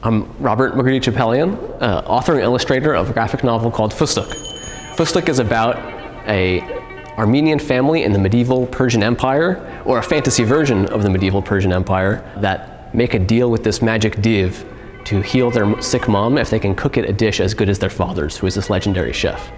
I'm Robert Mgrdich Apelian, author and illustrator of a graphic novel called Fustuk. Fustuk is about an Armenian family in the medieval Persian Empire, or a fantasy version of the medieval Persian Empire, that make a deal with this magic div to heal their sick mom if they can cook it a dish as good as their father's, who is this legendary chef.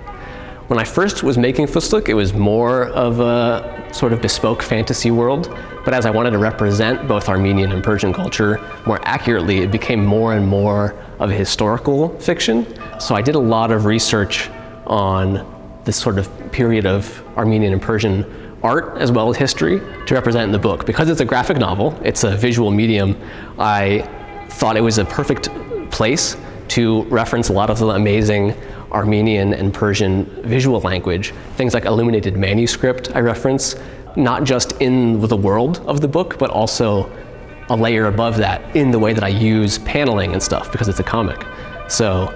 When I first was making Fustuk, it was more of a sort of bespoke fantasy world, but as I wanted to represent both Armenian and Persian culture more accurately, it became more and more of a historical fiction. So I did a lot of research on this sort of period of Armenian and Persian art as well as history to represent in the book. Because it's a graphic novel, it's a visual medium, I thought it was a perfect place to reference a lot of the amazing Armenian and Persian visual language. Things like illuminated manuscript I reference, not just in the world of the book, but also a layer above that in the way that I use paneling and stuff, because it's a comic. So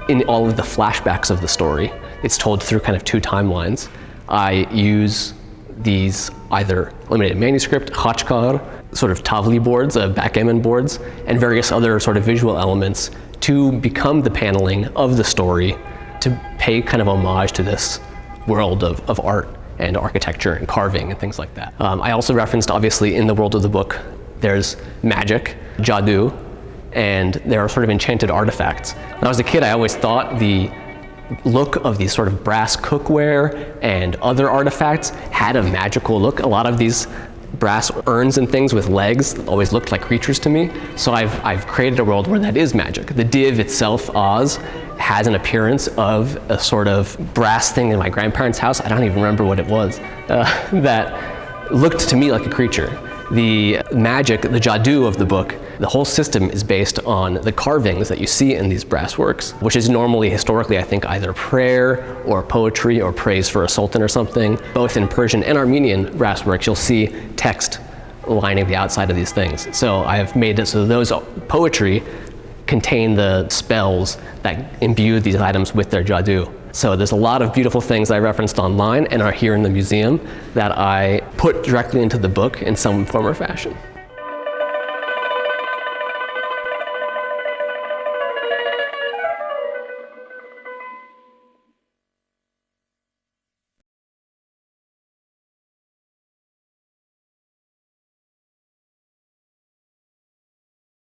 in all of the flashbacks of the story, it's told through kind of two timelines. I use these either illuminated manuscript, khachkar, sort of tavli boards, backgammon boards, and various other sort of visual elements to become the paneling of the story, to pay kind of homage to this world of art and architecture and carving and things like that. I also referenced, obviously, in the world of the book, there's magic, jadoo, and there are sort of enchanted artifacts. When I was a kid, I always thought the look of these sort of brass cookware and other artifacts had a magical look. A lot of these brass urns and things with legs always looked like creatures to me. So I've created a world where that is magic. The div itself, Oz, has an appearance of a sort of brass thing in my grandparents' house. I don't even remember what it was, that looked to me like a creature. The magic, the jadoo of the book, the whole system is based on the carvings that you see in these brass works, which is normally, historically, I think, either prayer or poetry or praise for a sultan or something. Both in Persian and Armenian brass works, you'll see text lining the outside of these things. So I have made it so those poetry contain the spells that imbue these items with their jadoo. So there's a lot of beautiful things I referenced online and are here in the museum that I put directly into the book in some form or fashion.